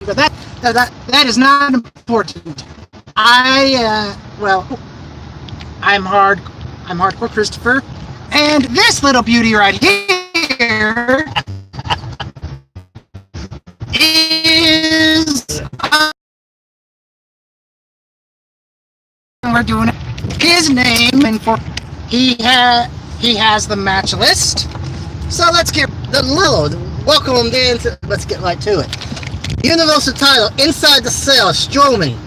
But that is not important. Well, I'm hardcore Christopher, and this little beauty right here is we're doing his name, and he has the match list. So let's get the Lord. Welcome him then. Let's get right to it. Universal title inside the cell. Strowman,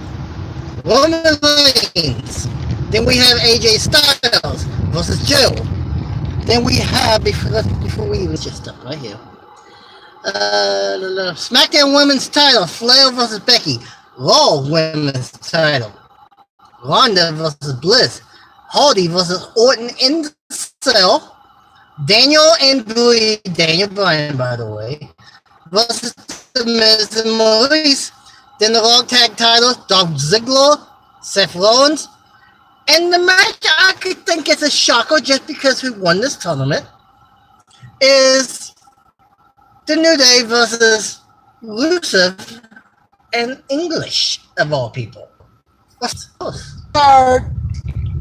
Roman Reigns. Then we have AJ Styles versus Joe. Then we have before we even just stop right here. SmackDown Women's title. Flair versus Becky. Raw Women's title. Ronda versus Bliss. Hardy versus Orton in the cell. Daniel and Brie, Daniel Bryan, by the way, versus The Miz and Maurice. Then the Raw Tag titles, Dolph Ziggler, Seth Rollins. And the match I could think is a shocker just because we won this tournament is The New Day versus Rusev and English, of all people. What's our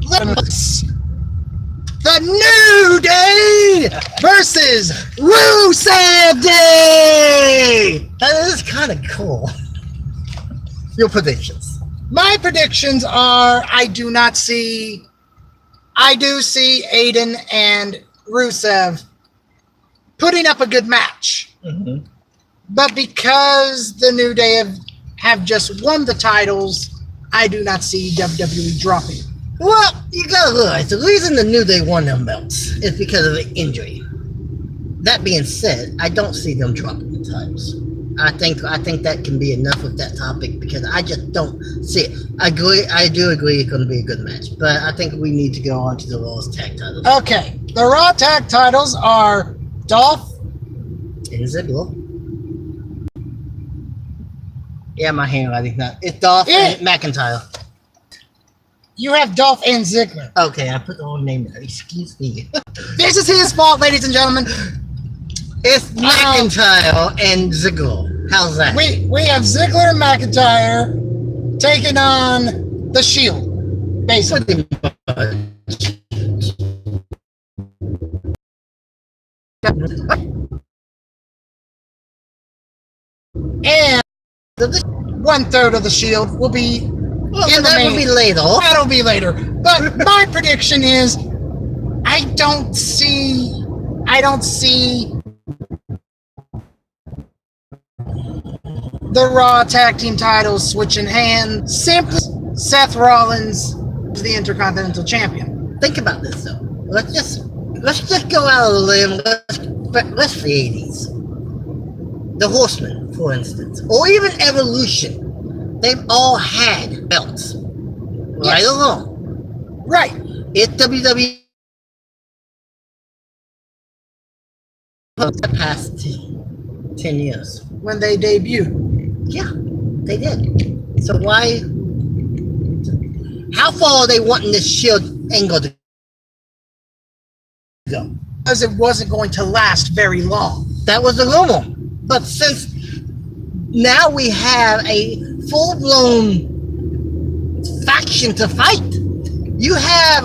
limits. The New Day versus Rusev Day. That is kind of cool. Your predictions? My predictions are I do see Aiden and Rusev putting up a good match. Mm-hmm. But because the New Day have just won the titles, I do not see WWE dropping. Well, you gotta realize the reason the New Day won them belts is because of an injury. That being said, I don't see them dropping the titles. I think that can be enough of that topic because I just don't see it. I do agree it's going to be a good match, but I think we need to go on to the Raw's tag titles. Okay, the Raw tag titles are Dolph and Ziggler. Yeah, my handwriting's not. It's Dolph and McIntyre. You have Dolph and Ziggler. Okay, I put the wrong name there. Excuse me. This is his fault, ladies and gentlemen. It's McIntyre and Ziggler. How's that? We have Ziggler and McIntyre taking on the Shield, basically. And 1/3 of the Shield will be. Well, that will be later. That'll be later. But my prediction is, I don't see the Raw tag team titles switching hands. Simply, Seth Rollins is the Intercontinental Champion. Think about this though. Let's just go out on a limb. Let's the 80s. The Horsemen, for instance, or even Evolution. They've all had belts, right or wrong. Right. It's WWE the past 10 years. When they debuted. Yeah, they did. So why? How far are they wanting this Shield angle to go? Because it wasn't going to last very long. That was the rumor. But since now we have a full-blown faction to fight. You have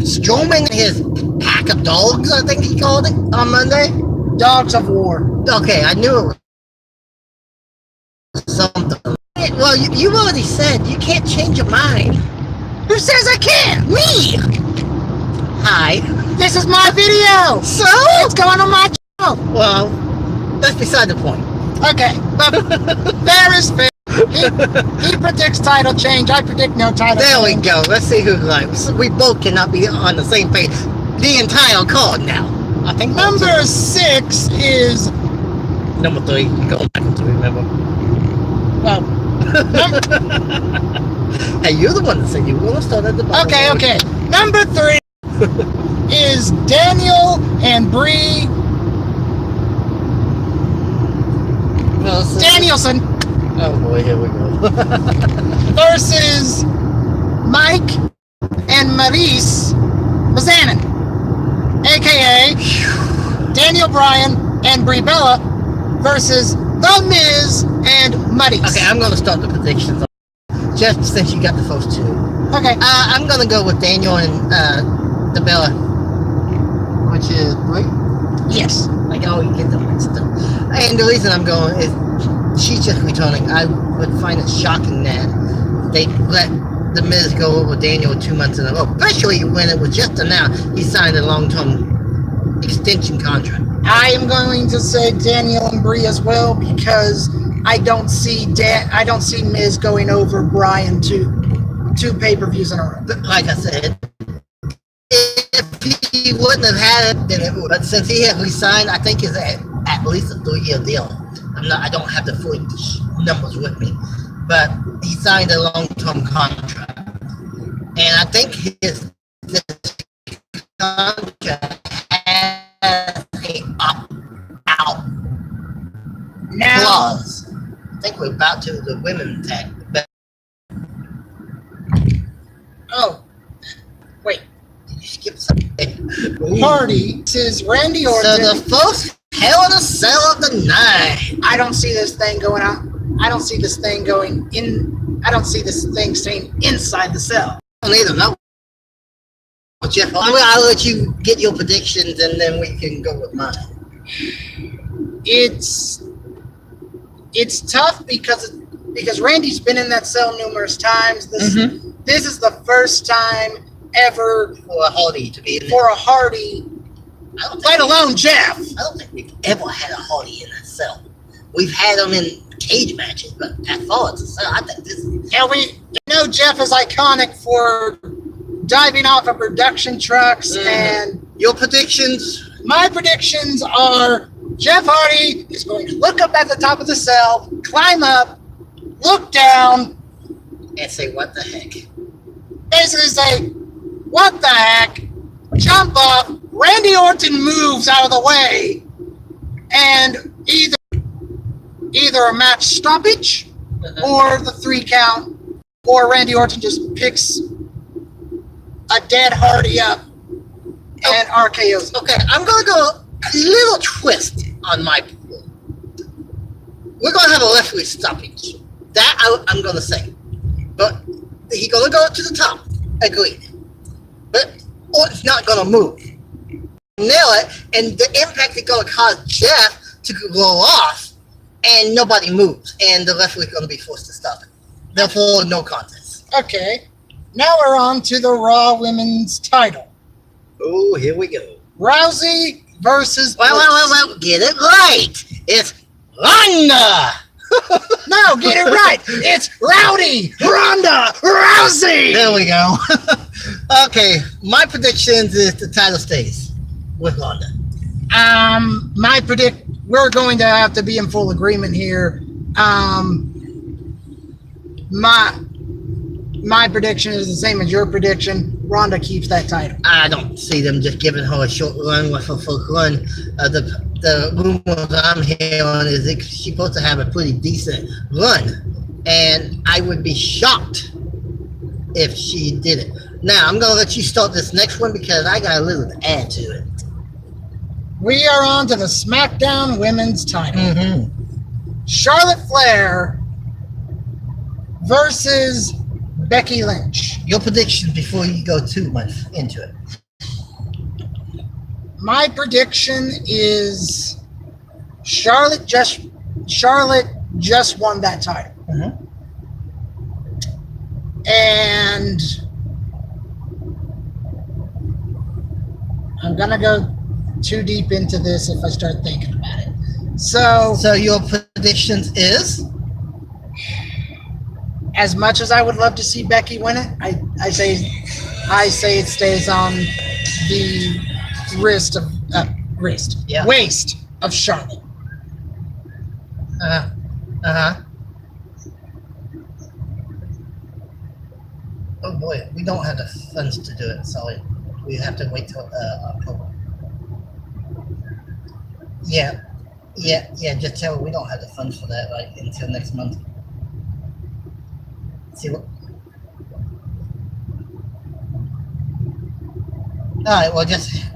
Strowman and his pack of dogs, I think he called it, on Monday. Dogs of War. Okay, I knew it was something. Well, you already said you can't change your mind. Who says I can't? Me! Hi. This is my video! So? It's going on my channel! Well, that's beside the point. Okay, but there is fair. He predicts title change. I predict no title there change. We go. Let's see who's right. We both cannot be on the same page. The entire card now. I think number 6 is number 3. Go back to remember. Well, hey, you're the one that said you were going to start at the bottom. Okay. Number 3 is Daniel and Brie Danielson. Oh boy, here we go. Versus Mike and Maurice Mazanin, aka Daniel Bryan and Brie Bella versus The Miz and Muddies. Okay, I'm gonna start the predictions. Just since you got the first two. Okay. I'm gonna go with Daniel and the Bella, which is right. Yes. I can always get them mixed up. And the reason I'm going is she's just returning. I would find it shocking that they let the Miz go over Daniel 2 months in a row, especially when it was just announced he signed a long-term extension contract. I am going to say Daniel and Brie as well because I don't see Miz going over Bryan two pay-per-views in a row. But like I said, if he wouldn't have had it, then it would. But since he has resigned, I think it's at least a 3-year deal. I don't have the full numbers with me, but he signed a long-term contract, and I think this contract has a opt-out clause. I think we're about to the women's tag. Oh, wait. Did you skip something? Hardy says Randy Orton. So the first Hell in a Cell of the night. I don't see this thing going out. I don't see this thing going in. I don't see this thing staying inside the cell. I don't either. No. Jeff, I'll let you get your predictions and then we can go with mine. It's tough because Randy's been in that cell numerous times. This is the first time ever For a Hardy to be in for a Hardy, let alone Jeff. I don't think we've ever had a Hardy in that cell. We've had them in cage matches, but as far as a cell, I think this is... And we know Jeff is iconic for diving off of production trucks. And your predictions? my predictions are Jeff Hardy is going to look up at the top of the cell, climb up, look down, And say, what the heck? basically say, what the heck, jump up, Randy Orton moves out of the way, and either a match stoppage or the 3 count, or Randy Orton just picks a dead Hardy up and RKO's. Okay, I'm going to go a little twist on my... We're going to have a referee stoppage. That I'm going to say. But he's going to go to the top. Agreed. But Orton's not going to move. Nail it, and the impact is going to cause Jeff to go off, and nobody moves, and the referee's going to be forced to stop it. Therefore, no contest. Okay, now we're on to the Raw Women's title. Oh, here we go. Rousey versus Well, get it right. It's Ronda. No, get it right. It's Rowdy Ronda Rousey. There we go. Okay, my predictions is the title stays with Ronda. We're going to have to be in full agreement here. My prediction is the same as your prediction. Ronda keeps that title. I don't see them just giving her a short run with a full run. The rumors I'm hearing is that she's supposed to have a pretty decent run, and I would be shocked if she did it. Now, I'm going to let you start this next one because I got a little to add to it. We are on to the SmackDown Women's title. Charlotte Flair versus Becky Lynch. Your predictions before you go too much into it. My prediction is Charlotte just won that title. And I'm gonna go too deep into this if I start thinking about it. So your predictions is? As much as I would love to see Becky win it, I say it stays on the waist of Charlotte. Oh boy, we don't have the funds to do it, so we have to wait till October. Yeah, just tell her we don't have the funds for that right until next month. See what? Alright, well just...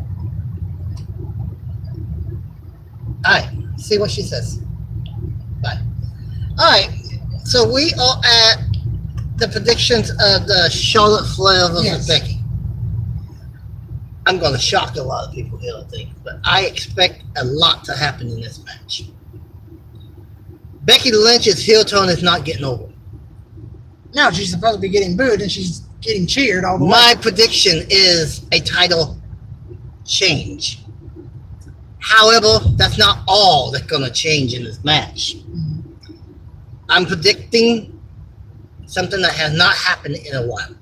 Alright, see what she says. Bye. right. So we are at the predictions of the Charlotte Flair versus Becky. I'm going to shock a lot of people here, I think, but I expect a lot to happen in this match. Becky Lynch's heel turn is not getting over. No, she's supposed to be getting booed, and she's getting cheered all the way. My prediction is a title change. However, that's not all that's going to change in this match. I'm predicting something that has not happened in a while.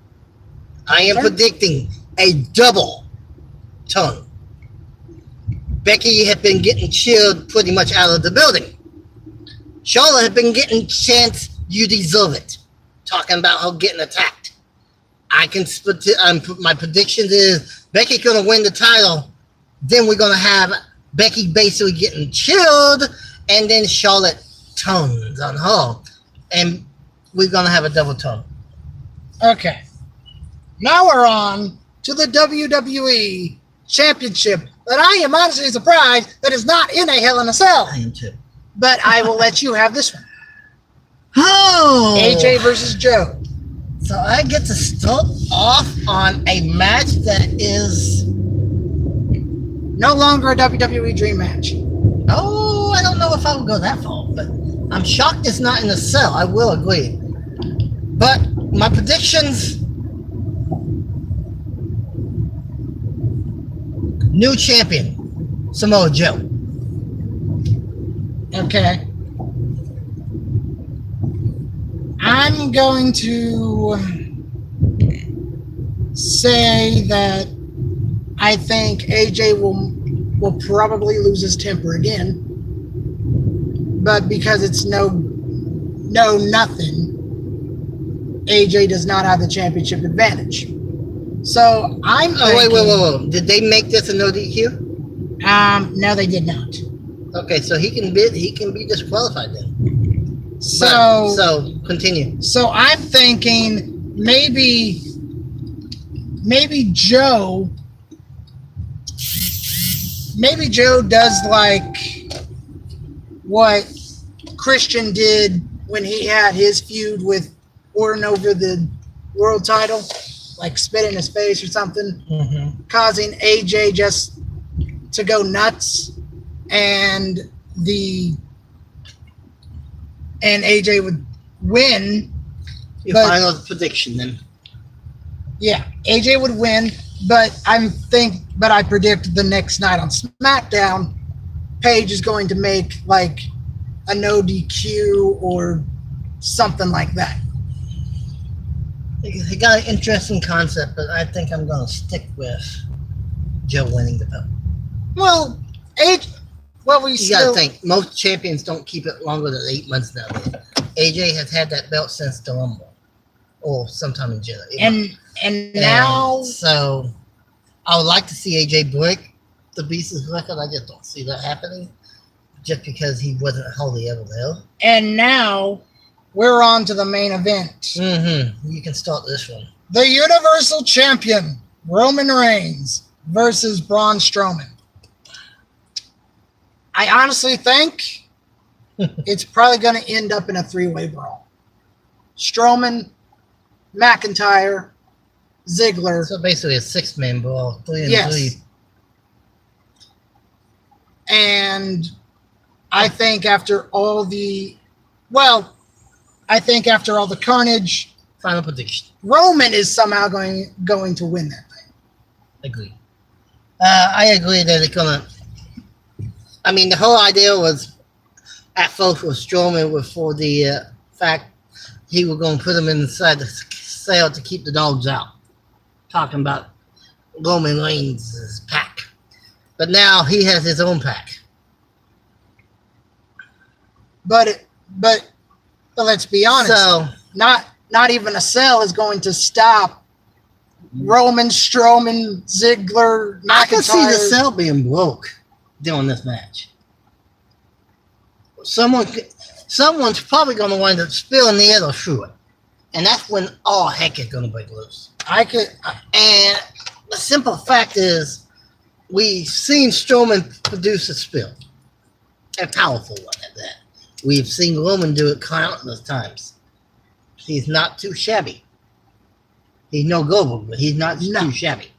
I am predicting a double turn. Becky had been getting cheered pretty much out of the building. Charlotte had been getting chants, "You deserve it," talking about her getting attacked. My prediction is Becky's going to win the title. Then we're going to have Becky basically getting chilled, and then Charlotte turns on her, and we're going to have a double turn. Okay. Now we're on to the WWE Championship, but I am honestly surprised that it's not in a Hell in a Cell. I am too. But I will let you have this one. Oh! AJ versus Joe. So I get to start off on a match that is no longer a WWE Dream match. Oh, I don't know if I would go that far, but I'm shocked it's not in the cell. I will agree. But my predictions: new champion, Samoa Joe. Okay. I'm going to say that I think AJ will probably lose his temper again. But because it's no nothing, AJ does not have the championship advantage. So I'm thinking, wait. Did they make this a no DQ? No, they did not. Okay, so he can be disqualified then. So continue. So I'm thinking maybe Joe does like what Christian did when he had his feud with Orton over the world title, like spit in his face or something, causing AJ just to go nuts, and AJ would win. Your final prediction then? Yeah, AJ would win, but I predict the next night on SmackDown, Paige is going to make like a no DQ or something like that. He got an interesting concept, but I think I'm going to stick with Joe winning the belt. Well, you got to think, most champions don't keep it longer than 8 months now. AJ has had that belt since the Rumble, or sometime in January. And now, so I would like to see AJ break the Beast's record. I just don't see that happening, just because he wasn't hardly ever there. And now we're on to the main event. You can start this one. The Universal Champion Roman Reigns versus Braun Strowman. I honestly think it's probably going to end up in a three-way brawl. Strowman, McIntyre, Ziggler. So basically a six-man brawl. 3 and 3. And I think after all the carnage, final prediction: Roman is somehow going to win that thing. Agree. I agree that it's gonna. I mean, the whole idea was at first with Strowman was for the fact he was going to put him inside the cell to keep the dogs out. Talking about Roman Reigns' pack, but now he has his own pack. But let's be honest. So not even a cell is going to stop Roman, Strowman, Ziggler, McIntyre. I can see the cell being broke during this match. Someone's probably going to wind up spilling the other through it, and that's when all heck is going to break loose. And the simple fact is, we've seen Strowman produce a spill, a powerful one at that. We've seen Roman do it countless times. He's not too shabby. He's no Goldberg, but he's not too shabby.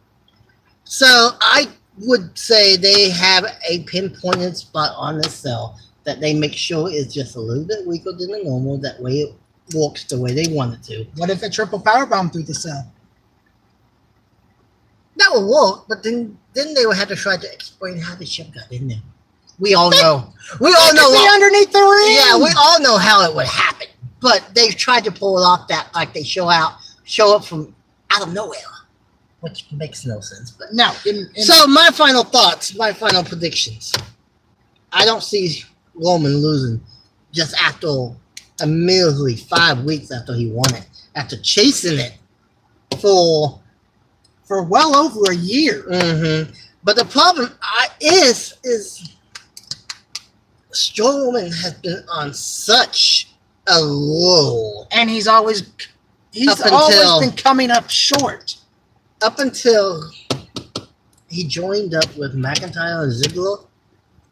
So I would say they have a pinpointed spot on the cell that they make sure is just a little bit weaker than the normal. That way it works the way they want it to. What if a triple powerbomb through the cell? That would work, but then they would have to try to explain how the ship got in there. We all know. We all know. Underneath the ring. Yeah, we all know how it would happen. But they've tried to pull it off that like they show up from out of nowhere, which makes no sense. But no. So my final thoughts, my final predictions. I don't see Roman losing just after immediately 5 weeks after he won it, after chasing it for well over a year. Mm-hmm. But the problem is Strowman has been on such a low, and he's always been coming up short. Up until he joined up with McIntyre and Ziggler,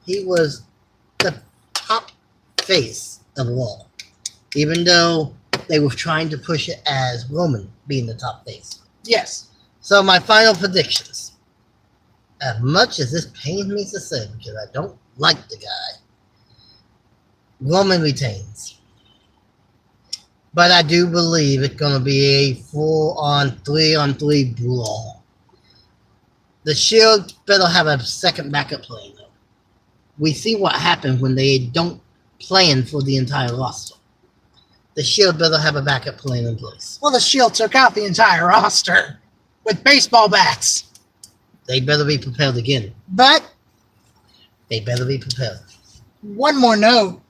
he was the top face of Raw, even though they were trying to push it as Roman being the top face. Yes. So my final predictions. As much as this pains me to say, because I don't like the guy, Roman retains. But I do believe it's going to be a full-on 3-on-3 brawl. The Shield better have a second backup plan, though. We see what happens when they don't plan for the entire roster. The Shield better have a backup plan in place. Well, the Shield took out the entire roster with baseball bats. They better be prepared again. But they better be prepared. One more note.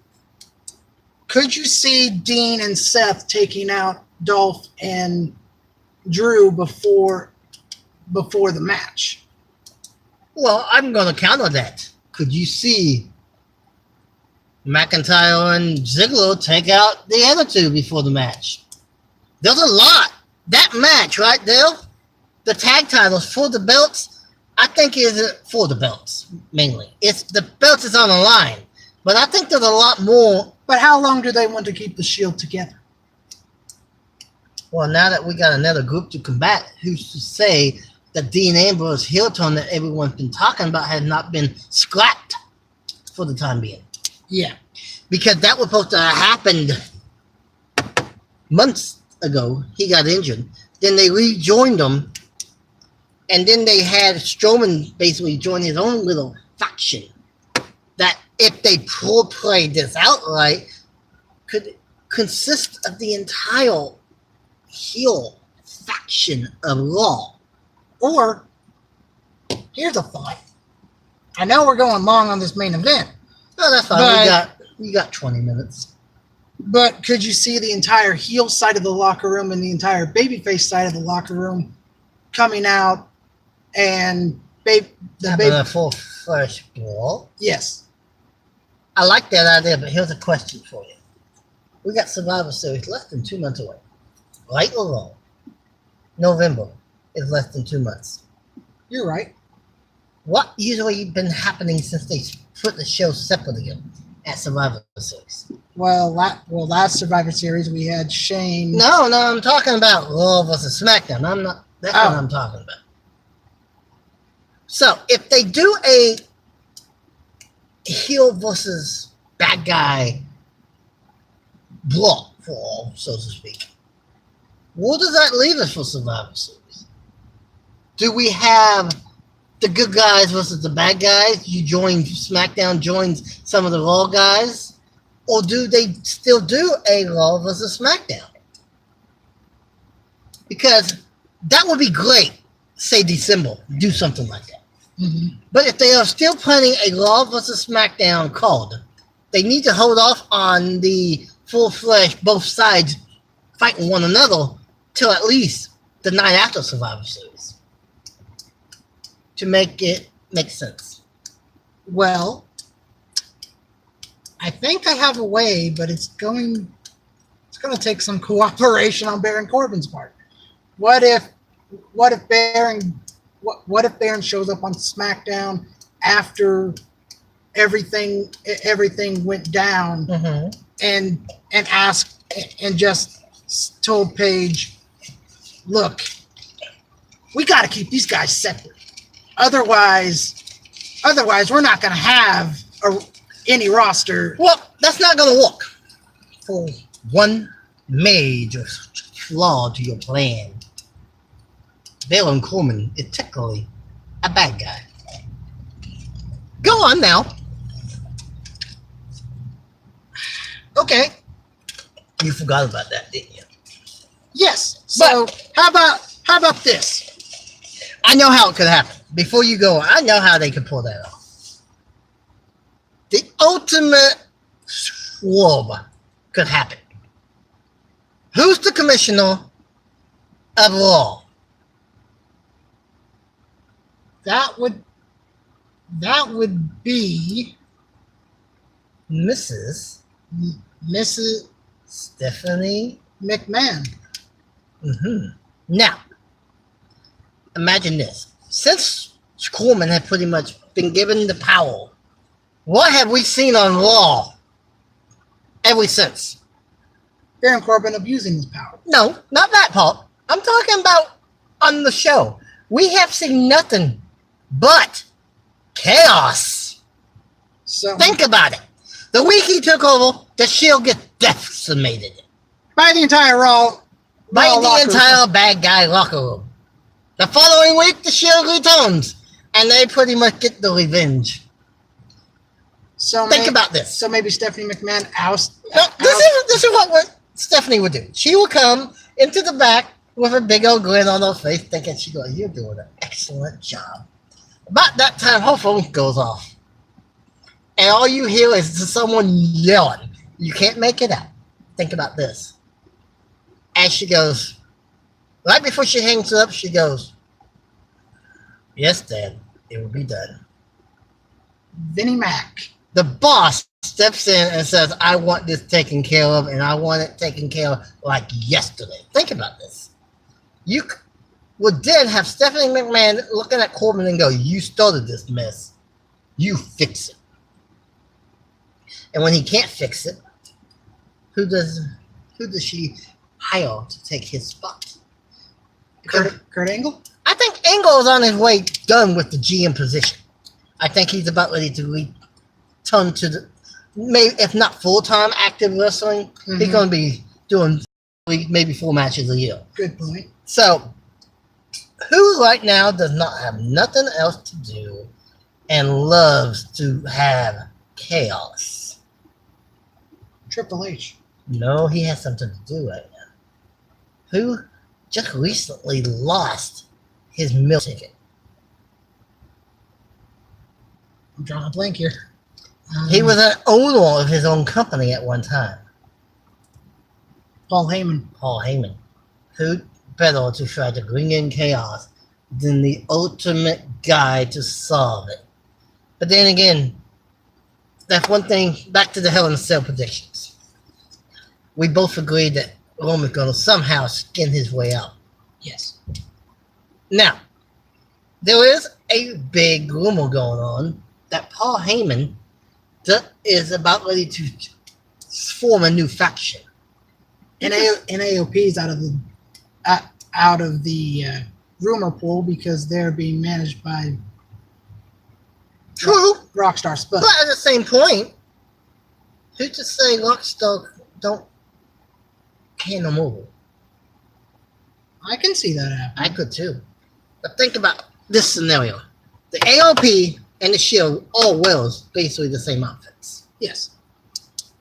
Could you see Dean and Seth taking out Dolph and Drew before the match? Well, I'm going to counter that. Could you see McIntyre and Ziggler take out the other two before the match? There's a lot. That match right there, the tag titles for the belts, I think isn't for the belts, mainly. It's the belts is on the line. But I think there's a lot more. But how long do they want to keep the Shield together? Well, now that we got another group to combat, who's to say that Dean Ambrose heel turn that everyone's been talking about has not been scrapped for the time being? Yeah. Because that was supposed to have happened months ago. He got injured. Then they rejoined him. And then they had Strowman basically join his own little faction. That if they played this out right, could consist of the entire heel faction of Raw. Or, here's a thought. I know we're going long on this main event. No, that's fine. You got 20 minutes. But could you see the entire heel side of the locker room and the entire babyface side of the locker room coming out and a full-fledged brawl? Yes. I like that idea, but here's a question for you. We got Survivor Series less than 2 months away. Right or wrong? November is less than 2 months. You're right. What usually been happening since they put the show separate again at Survivor Series? Well, last Survivor Series we had Shane. No, I'm talking about Raw versus SmackDown. That's what I'm talking about. So if they do a heel versus bad guy brawl, for all, so to speak, where does that leave us for Survivor Series? Do we have the good guys versus the bad guys? You join SmackDown, joins some of the Raw guys? Or do they still do a Raw versus SmackDown? Because that would be great, say December, do something like that. Mm-hmm. But if they are still planning a Raw versus SmackDown card, they need to hold off on the full-fledged, both sides fighting one another till at least the night after Survivor Series to make it make sense. Well, I think I have a way, but it's going to take some cooperation on Baron Corbin's part. What if Baron shows up on SmackDown after everything went down, and asked and just told Paige, look, we got to keep these guys separate. Otherwise we're not going to have any roster. Well, that's not going to work. For one major flaw to your plan, Baron Corbin is technically a bad guy. Go on now. Okay. You forgot about that, didn't you? Yes. So how about this? I know how it could happen. Before you go, I know how they could pull that off. The ultimate swerve could happen. Who's the commissioner of law? That would be Mrs. Stephanie McMahon. Now, imagine this. Since Coleman had pretty much been given the power, what have we seen on Raw ever since? Baron Corbin abusing his power. No, not that part. I'm talking about on the show. We have seen nothing but chaos. So think about it. The week he took over, the Shield gets decimated by the entire by the entire bad guy locker room. The following week, the Shield returns, and they pretty much get the revenge. So think about this. So maybe Stephanie McMahon This is what Stephanie would do. She will come into the back with a big old grin on her face, thinking she goes, "You're doing an excellent job." About that time, her phone goes off, and all you hear is someone yelling. You can't make it out. Think about this. As she goes, right before she hangs up, she goes, "Yes, Dad, it will be done." Vinnie Mac, the boss, steps in and says, "I want this taken care of, and I want it taken care of like yesterday." Think about this. You would then have Stephanie McMahon looking at Corbin and go, "You started this mess. You fix it." And when he can't fix it, who does she hire to take his spot? Kurt Angle? I think Angle is on his way done with the GM position. I think he's about ready to return to the, maybe if not full-time active wrestling, he's going to be doing maybe 4 matches a year. Good point. So, who right now does not have nothing else to do and loves to have chaos? Triple H. No, he has something to do right now. Who just recently lost his meal ticket? I'm drawing a blank here. He was an owner of his own company at one time. Paul Heyman. Who better to try to bring in chaos than the ultimate guy to solve it? But then again, that's one thing. Back to the Hell in a Cell predictions. We both agreed that Roman's going to somehow skin his way out. Yes. Now, there is a big rumor going on that Paul Heyman is about ready to form a new faction. And AOP's out of the rumor pool because they're being managed by Rockstar Spud. But at the same point, who's to say Rockstar don't handle mobile? I can see that happening. I could too. But think about this scenario. The AOP and the Shield all wears basically the same outfits. Yes.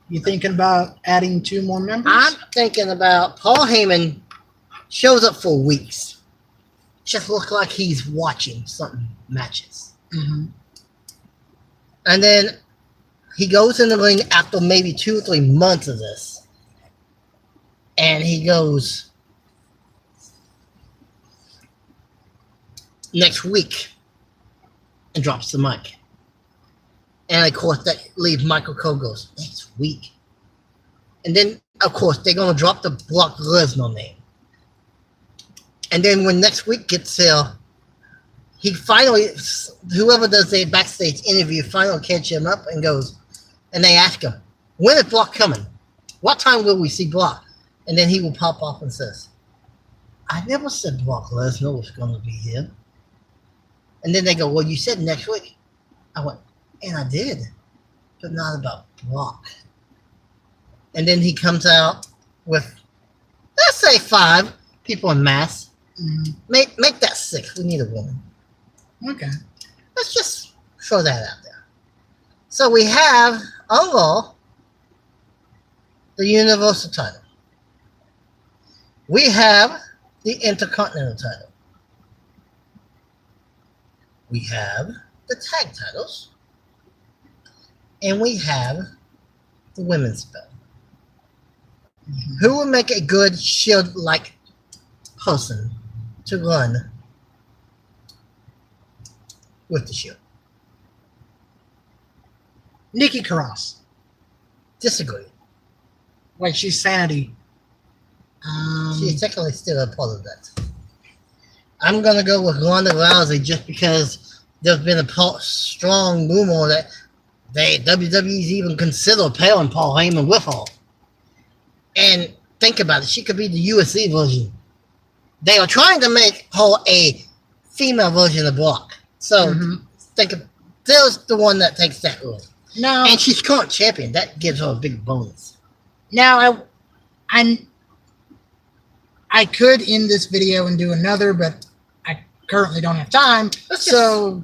You thinking about adding 2 more members? I'm thinking about Paul Heyman shows up for weeks. Just look like he's watching some matches. And then he goes in the ring after maybe 2 or 3 months of this. And he goes, next week, and drops the mic. And of course, that leaves Michael Cole goes, next week. And then, of course, they're going to drop the Brock Lesnar name. And then when next week gets here, he finally, whoever does the backstage interview, finally catch him up and goes, and they ask him, when is Brock coming? What time will we see Brock? And then he will pop off and says, I never said Brock Lesnar was going to be here. And then they go, well, you said next week. I went, and I did, but not about Brock. And then he comes out with, let's say 5 people in mass. Mm-hmm. Make that 6. We need a woman. Okay. Let's just throw that out there. So we have, on Raw, the Universal title. We have the Intercontinental title. We have the tag titles. And we have the women's belt. Mm-hmm. Who will make a good Shield-like person to run with the Shield? Nikki Cross. Disagree. Wait, she's Sanity. She's technically still a part of that. I'm going to go with Ronda Rousey just because there's been a strong rumor that WWE's even consider pairing Paul Heyman with her. And think about it, she could be the UFC version. They are trying to make her a female version of Brock. So think of, there's the one that takes that role. Now, and she's current champion. That gives her a big bonus. Now, I could end this video and do another, but I currently don't have time. So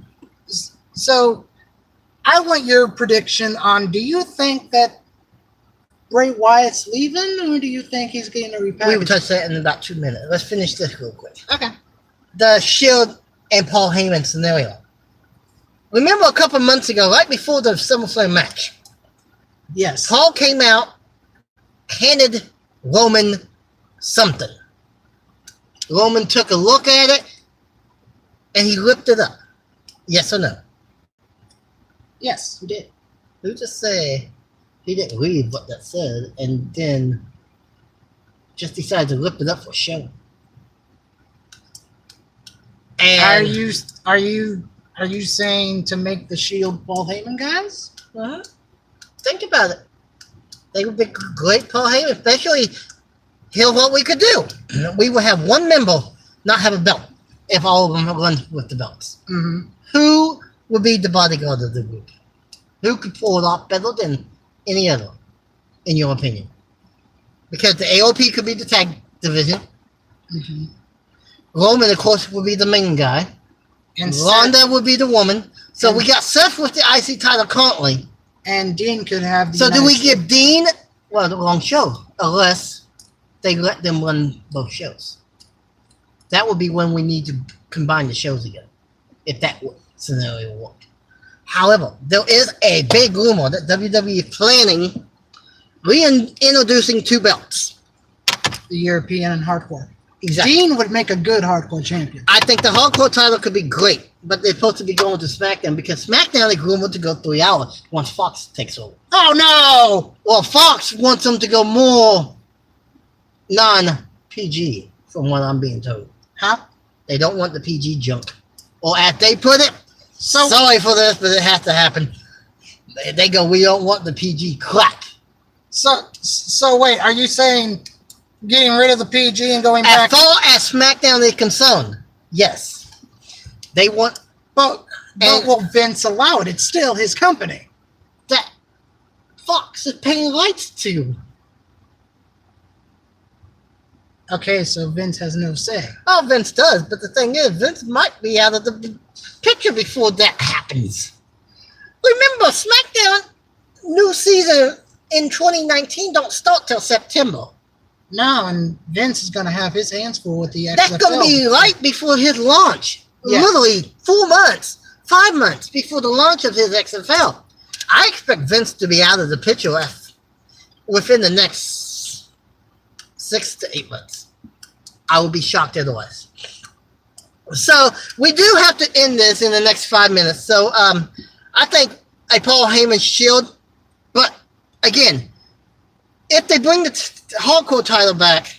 I want your prediction on, do you think that Bray Wyatt's leaving, or do you think he's getting a repackage? We will touch that in about 2 minutes. Let's finish this real quick. Okay. The Shield and Paul Heyman scenario. Remember a couple months ago, right before the SummerSlam match? Yes. Paul came out, handed Roman something. Roman took a look at it, and he ripped it up. Yes or no? Yes, he did. Who just say he didn't read what that said, and then just decided to rip it up for show? And Are you saying to make the Shield Paul Heyman guys? Think about it. They would be great Paul Heyman, especially here's what we could do. We would have one member not have a belt if all of them run with the belts. Mm-hmm. Who would be the bodyguard of the group? Who could pull it off better than any other, in your opinion? Because the AOP could be the tag division. Mm-hmm. Roman, of course, would be the main guy. And Ronda would be the woman. So we got Seth with the IC title currently. And Dean could have the So do we give Dean, well, the wrong show, unless they let them run both shows. That would be when we need to combine the shows again, if that scenario worked. However, there is a big rumor that WWE is planning reintroducing 2 belts. The European and Hardcore. Exactly. Dean would make a good Hardcore champion. I think the Hardcore title could be great, but they're supposed to be going to SmackDown because SmackDown is rumored to go 3 hours once Fox takes over. Oh, no! Well, Fox wants them to go more non-PG, from what I'm being told. Huh? They don't want the PG junk. Or as they put it, sorry for this, but it has to happen. They go, we don't want the PG crap. So wait, are you saying getting rid of the PG and going back? As far as SmackDown is concerned, yes. They want... But will Vince allow it? It's still his company. That Fox is paying rights to. Okay, so Vince has no say. Oh, Vince does, but the thing is, Vince might be out of the picture before that happens. Remember, SmackDown new season in 2019 don't start till September. No, and Vince is going to have his hands full with the XFL. That's going to be right before his launch. Yeah. Literally 4 months, 5 months before the launch of his XFL. I expect Vince to be out of the picture within the next 6 to 8 months. I would be shocked otherwise. So we do have to end this in the next 5 minutes. So I think a Paul Heyman Shield, but again, if they bring the Hardcore title back,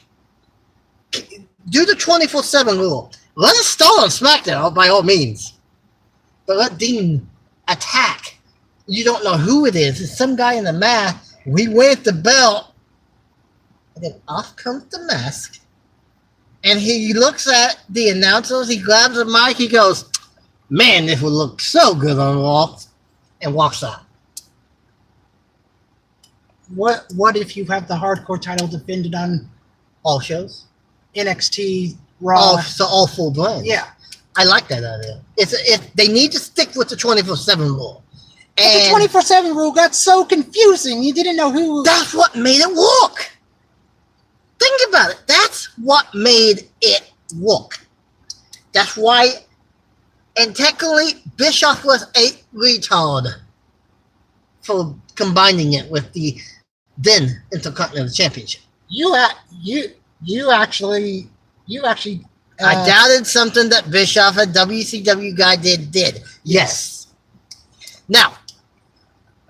do the 24/7 rule. Let us start on SmackDown by all means. But let Dean attack. You don't know who it is. It's some guy in the mask. We wave the belt. And then off comes the mask. And he looks at the announcers. He grabs a mic. He goes, man, this would look so good on Raw. And walks out. What if you have the hardcore title defended on All shows? NXT, Raw? So all full brands. Yeah. I like that idea. They need to stick with the 24/7 rule. But the 24/7 rule got so confusing. You didn't know who. That's what made it work. Think about it. That's what made it work. That's why. And technically, Bischoff was a retard for combining it with the then Intercontinental Championship. You actually. I doubted something that Bischoff, a WCW guy, did. Yes. Now,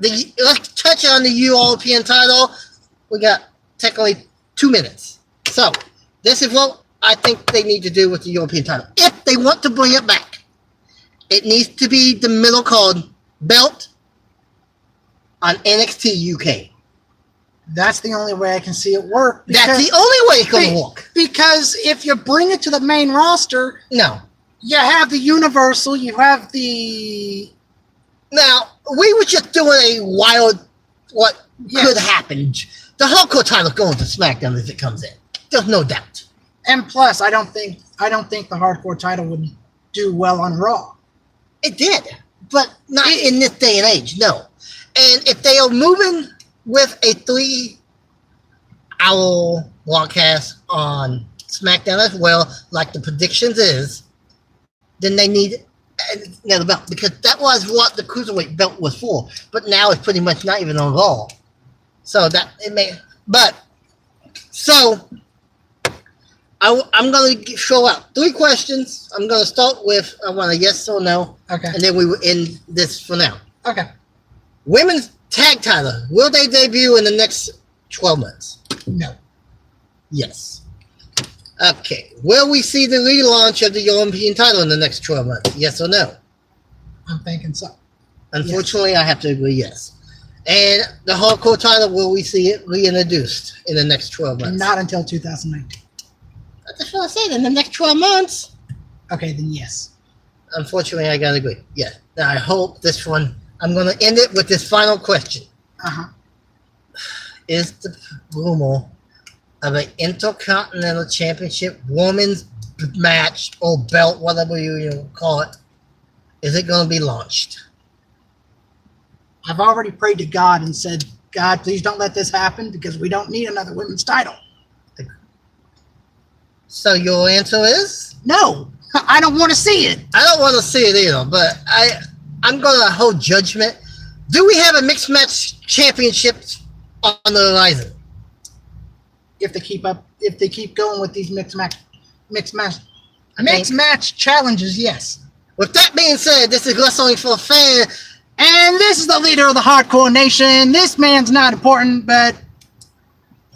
let's touch on the European title. We got technically 2 minutes. So, this is what I think they need to do with the European title. If they want to bring it back, it needs to be the middle card belt on NXT UK. That's the only way I can see it work. That's the only way it's going to work. Because if you bring it to the main roster, No. you have the Universal, you have the... Now, we were just doing a wild, what could happen. The hardcore title going to SmackDown if it comes in. There's no doubt. And plus, I don't think the hardcore title would do well on Raw. It did, but not in this day and age, no. And if they are moving with a 3-hour broadcast on SmackDown as well, like the predictions is, then they need another belt, because that was what the Cruiserweight belt was for. But now it's pretty much not even on Raw. So that it may, but so I'm going to show out 3 questions. I'm going to start with I want a yes or no. Okay. And then we will end this for now. Okay. Women's tag title, will they debut in the next 12 months? No. Yes. Okay. Will we see the relaunch of the European title in the next 12 months? Yes or no? I'm thinking so. Unfortunately, I have to agree yes. And the hardcore title, will we see it reintroduced in the next 12 months? Not until 2019. That's what I said, in the next 12 months. Okay, then yes. Unfortunately, I gotta agree. Yeah. Now, I hope this one, I'm gonna end it with this final question. Uh-huh. Is the rumor of an Intercontinental Championship women's match or belt, whatever you call it, is it gonna be launched? I've already prayed to God and said, God, please don't let this happen because we don't need another women's title. So your answer is? No, I don't want to see it. I don't want to see it either, but I'm going to hold judgment. Do we have a mixed match championship on the horizon? If they keep going with these mixed match challenges, yes. With that being said, this is Wrestling for a Fan. And this is the leader of the Hardcore Nation. This man's not important, but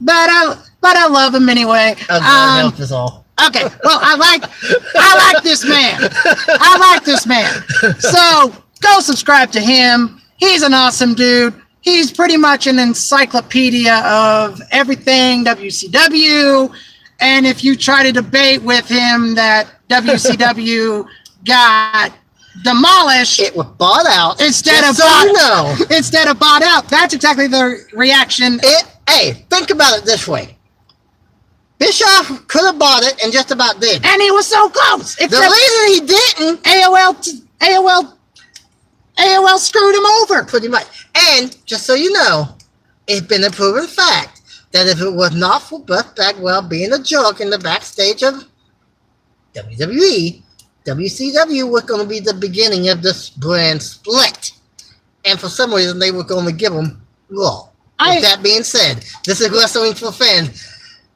I love him anyway. Help us all. Okay, well, I like this man. I like this man. So go subscribe to him. He's an awesome dude. He's pretty much an encyclopedia of everything WCW. And if you try to debate with him that WCW got demolished, it was bought out instead of bought out. That's exactly the reaction. Hey, think about it this way. Bischoff could have bought it and just about did. And he was so close. The reason he didn't, AOL screwed him over. Pretty much. And just so you know, it's been a proven fact that if it was not for Buff Bagwell being a jerk in the backstage of WWE, WCW was going to be the beginning of this brand split. And for some reason, they were going to give him Raw. With that being said, this is Wrestling for Fans.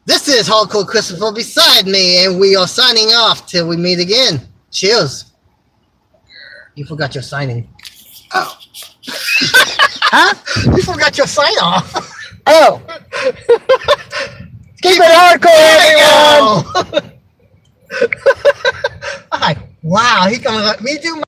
This is Hardcore Christopher beside me, and we are signing off till we meet again. Cheers. You forgot your signing. Oh. Huh? You forgot your sign off. Oh. Keep it hardcore, everyone. Wow, he coming up. Me too.